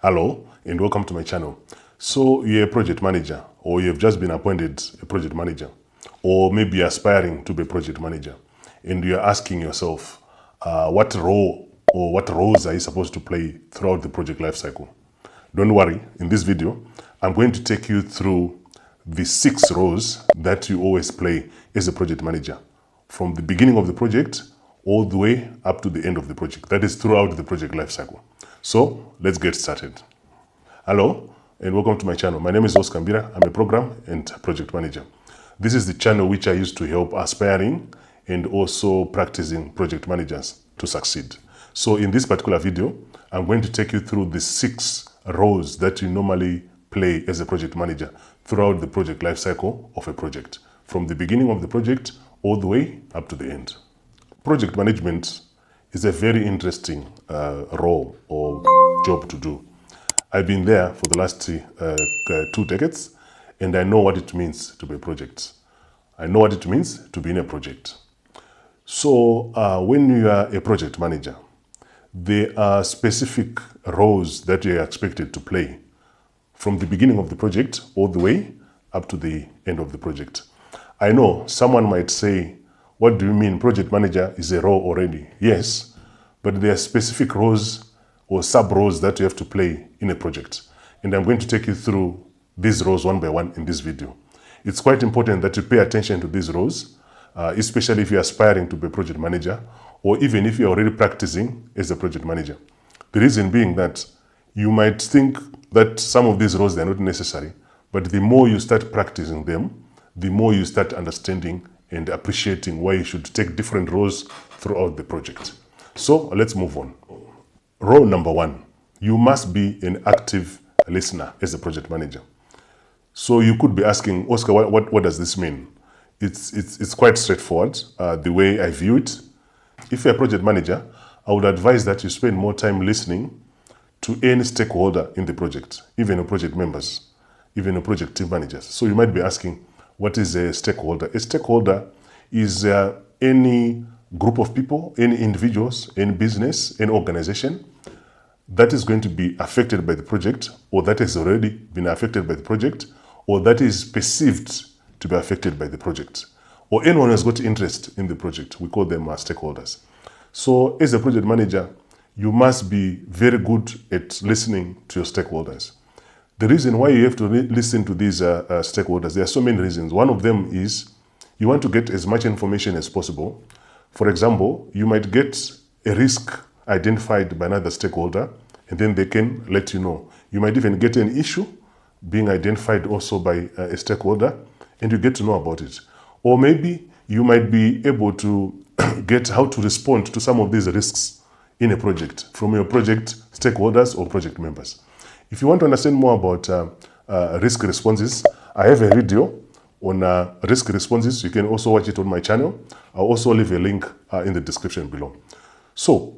Hello and welcome to my channel. So you're a project manager, or you've just been appointed a project manager, or maybe aspiring to be a project manager, and you're asking yourself what role or what roles are you supposed to play throughout the project lifecycle. Don't worry, in this video I'm going to take you through the 6 roles that you always play as a project manager, from the beginning of the project all the way up to the end of the project, that is throughout the project lifecycle. So let's get started. Hello and welcome to my channel. My name is Oscar Mbira. I'm a program and project manager. This is the channel which I use to help aspiring and also practicing project managers to succeed. So in this particular video, I'm going to take you through the 6 roles that you normally play as a project manager throughout the project lifecycle of a project, from the beginning of the project all the way up to the end. Project management is a very interesting role or job to do. I've been there for the last 2 decades, and I know what it means to be a project. I know what it means to be in a project. So when you are a project manager, there are specific roles that you are expected to play from the beginning of the project all the way up to the end of the project. I know someone might say, what do you mean project manager is a role already? Yes, but there are specific roles or sub-roles that you have to play in a project. And I'm going to take you through these roles one by one in this video. It's quite important that you pay attention to these roles, especially if you're aspiring to be a project manager, or even if you're already practicing as a project manager. The reason being that you might think that some of these roles are not necessary, but the more you start practicing them, the more you start understanding and appreciating why you should take different roles throughout the project. So let's move on. Role number 1, you must be an active listener as a project manager. So you could be asking, Oscar, what does this mean? It's quite straightforward, the way I view it. If you're a project manager, I would advise that you spend more time listening to any stakeholder in the project, even your project members, even your project team managers. So you might be asking, what is a stakeholder? A stakeholder is any group of people, any individuals, any business, any organization that is going to be affected by the project, or that has already been affected by the project, or that is perceived to be affected by the project, or anyone who has got interest in the project. We call them stakeholders. So as a project manager, you must be very good at listening to your stakeholders. The reason why you have to listen to these stakeholders, there are so many reasons. One of them is you want to get as much information as possible. For example, you might get a risk identified by another stakeholder, and then they can let you know. You might even get an issue being identified also by a stakeholder, and you get to know about it. Or maybe you might be able to get how to respond to some of these risks in a project from your project stakeholders or project members. If you want to understand more about risk responses, I have a video on risk responses. You can also watch it on my channel. I'll also leave a link in the description below. So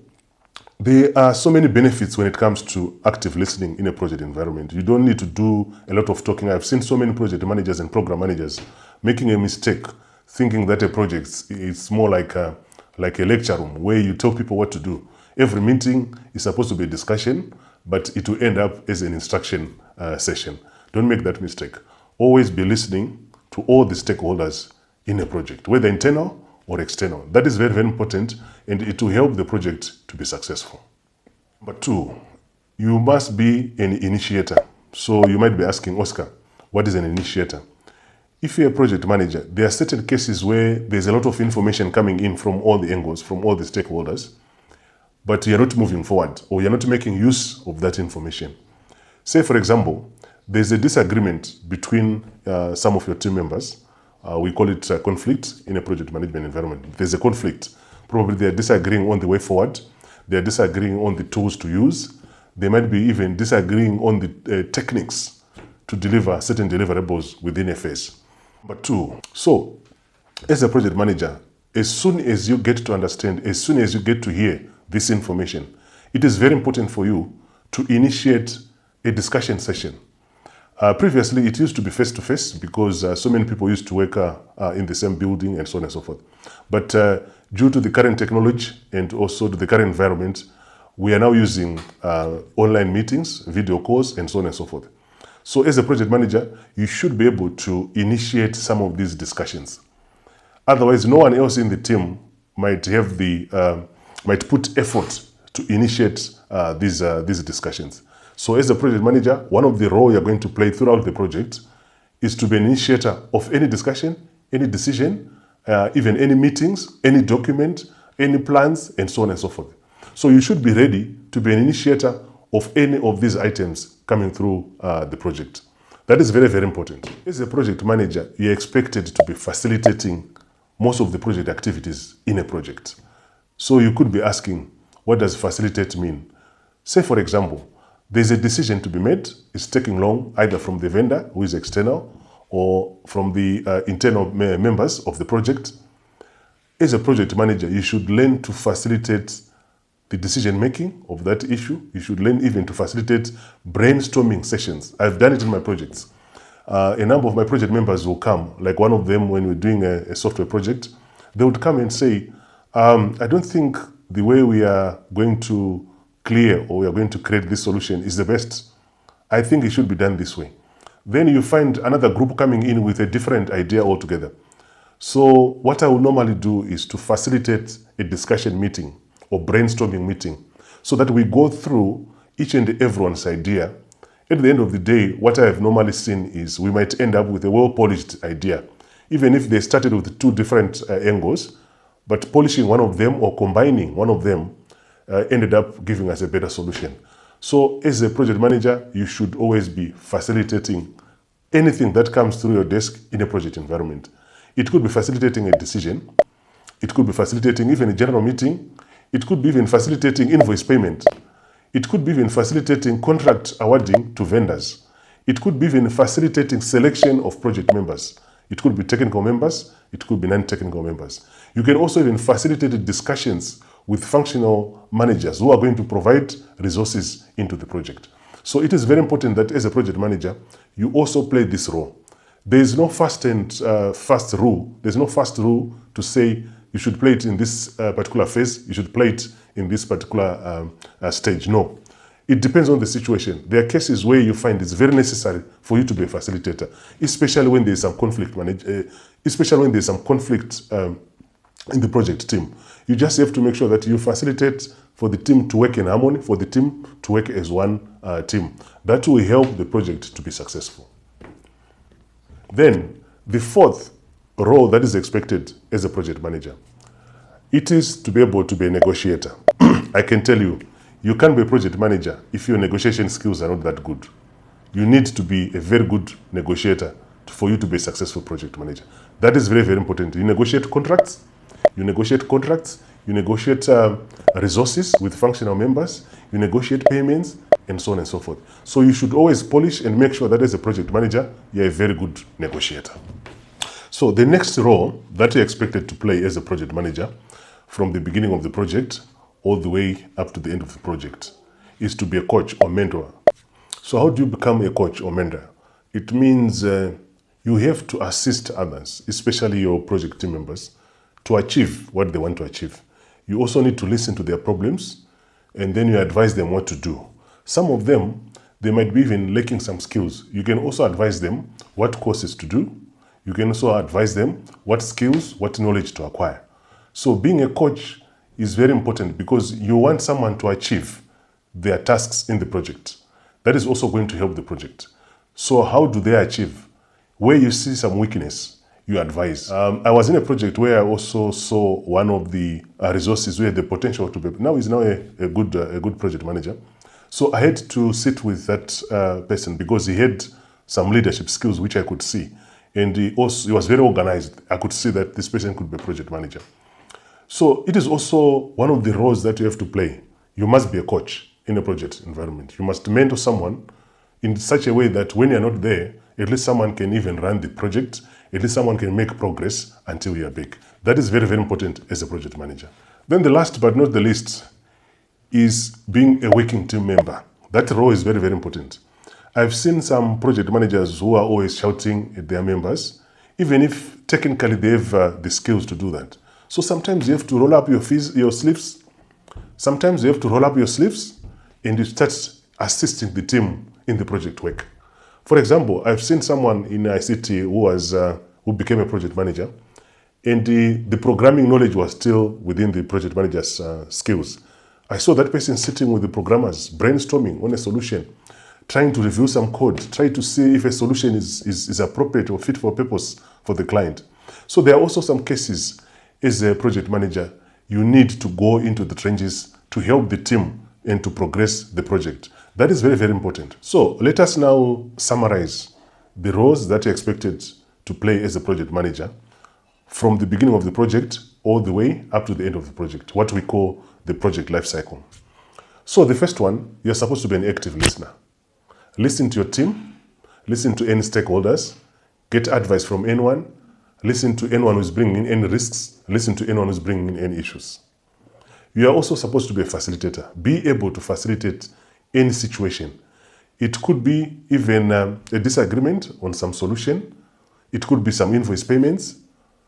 there are so many benefits when it comes to active listening in a project environment. You don't need to do a lot of talking. I've seen so many project managers and program managers making a mistake, thinking that a project is more like a lecture room where you tell people what to do. Every meeting is supposed to be a discussion, but it will end up as an instruction session. Don't make that mistake. Always be listening to all the stakeholders in a project, whether internal or external. That is very, very important, and it will help the project to be successful. Number 2, you must be an initiator. So you might be asking, Oscar, what is an initiator? If you're a project manager, there are certain cases where there's a lot of information coming in from all the angles, from all the stakeholders, but you're not moving forward, or you're not making use of that information. Say, for example, there's a disagreement between some of your team members. We call it conflict in a project management environment. There's a conflict. Probably they're disagreeing on the way forward. They're disagreeing on the tools to use. They might be even disagreeing on the techniques to deliver certain deliverables within a phase. Number 2, so as a project manager, as soon as you get to understand, as soon as you get to hear this information, it is very important for you to initiate a discussion session. Previously, it used to be face-to-face because so many people used to work in the same building and so on and so forth. But due to the current technology and also to the current environment, we are now using online meetings, video calls, and so on and so forth. So as a project manager, you should be able to initiate some of these discussions. Otherwise, no one else in the team might have might put effort to initiate these discussions. So as a project manager, one of the roles you're going to play throughout the project is to be an initiator of any discussion, any decision, even any meetings, any document, any plans, and so on and so forth. So you should be ready to be an initiator of any of these items coming through the project. That is very, very important. As a project manager, you're expected to be facilitating most of the project activities in a project. So you could be asking, what does facilitate mean? Say, for example, there's a decision to be made. It's taking long, either from the vendor, who is external, or from the internal members of the project. As a project manager, you should learn to facilitate the decision-making of that issue. You should learn even to facilitate brainstorming sessions. I've done it in my projects. A number of my project members will come, like one of them when we're doing a software project, they would come and say, I don't think the way we are going to clear or we are going to create this solution is the best. I think it should be done this way. Then you find another group coming in with a different idea altogether. So what I will normally do is to facilitate a discussion meeting or brainstorming meeting so that we go through each and everyone's idea. At the end of the day, what I have normally seen is we might end up with a well-polished idea, even if they started with two different angles, but polishing one of them or combining one of them ended up giving us a better solution. So as a project manager, you should always be facilitating anything that comes through your desk in a project environment. It could be facilitating a decision. It could be facilitating even a general meeting. It could be even facilitating invoice payment. It could be even facilitating contract awarding to vendors. It could be even facilitating selection of project members. It could be technical members. It could be non-technical members. You can also even facilitate discussions with functional managers who are going to provide resources into the project. So it is very important that as a project manager, you also play this role. There is no fast rule. There's no fast rule to say you should play it in this particular phase, you should play it in this particular stage. No. It depends on the situation. There are cases where you find it's very necessary for you to be a facilitator, especially when there's some conflict in the project team. You just have to make sure that you facilitate for the team to work in harmony, for the team to work as one team. That will help the project to be successful. Then, the fourth role that is expected as a project manager, it is to be able to be a negotiator. I can tell you, you can't be a project manager if your negotiation skills are not that good. You need to be a very good negotiator for you to be a successful project manager. That is very, very important. You negotiate contracts, you negotiate resources with functional members, you negotiate payments, and so on and so forth. So you should always polish and make sure that as a project manager, you're a very good negotiator. So the next role that you're expected to play as a project manager from the beginning of the project all the way up to the end of the project is to be a coach or mentor. So how do you become a coach or mentor? It means you have to assist others, especially your project team members, to achieve what they want to achieve. You also need to listen to their problems and then you advise them what to do. Some of them, they might be even lacking some skills. You can also advise them what courses to do. You can also advise them what skills, what knowledge to acquire. So being a coach is very important because you want someone to achieve their tasks in the project. That is also going to help the project. So how do they achieve? Where you see some weakness, you advise. I was in a project where I also saw one of the resources who had the potential to be, now he's now a good project manager. So I had to sit with that person because he had some leadership skills which I could see. And he was very organized. I could see that this person could be a project manager. So it is also one of the roles that you have to play. You must be a coach in a project environment. You must mentor someone in such a way that when you're not there, at least someone can even run the project, at least someone can make progress until you're big. That is very, very important as a project manager. Then the last but not the least is being a working team member. That role is very, very important. I've seen some project managers who are always shouting at their members, even if technically they have the skills to do that. So sometimes you have to roll up your sleeves. Sometimes you have to roll up your sleeves and you start assisting the team in the project work. For example, I've seen someone in ICT who became a project manager, and the programming knowledge was still within the project manager's skills. I saw that person sitting with the programmers, brainstorming on a solution, trying to review some code, trying to see if a solution is appropriate or fit for purpose for the client. So there are also some cases as a project manager, you need to go into the trenches to help the team and to progress the project. That is very, very important. So let us now summarize the roles that you're expected to play as a project manager from the beginning of the project all the way up to the end of the project, what we call the project life cycle. So the first one, you're supposed to be an active listener. Listen to your team, listen to any stakeholders, get advice from anyone, listen to anyone who's bringing in any risks, listen to anyone who's bringing in any issues. You are also supposed to be a facilitator. Be able to facilitate any situation. It could be even a disagreement on some solution. It could be some invoice payments.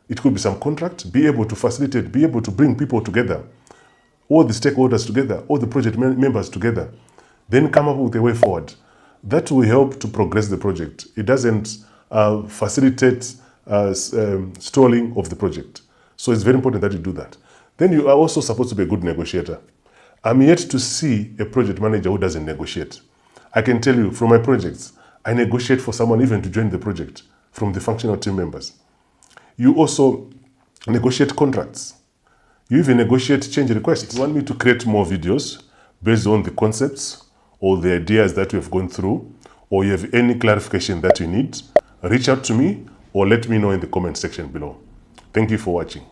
It could be some contract. Be able to facilitate, be able to bring people together, all the stakeholders together, all the project members together, then come up with a way forward. That will help to progress the project. It doesn't facilitate stalling of the project. So it's very important that you do that. Then you are also supposed to be a good negotiator. I'm yet to see a project manager who doesn't negotiate. I can tell you from my projects, I negotiate for someone even to join the project from the functional team members. You also negotiate contracts. You even negotiate change requests. If you want me to create more videos based on the concepts or the ideas that we have gone through, or you have any clarification that you need, reach out to me or let me know in the comment section below. Thank you for watching.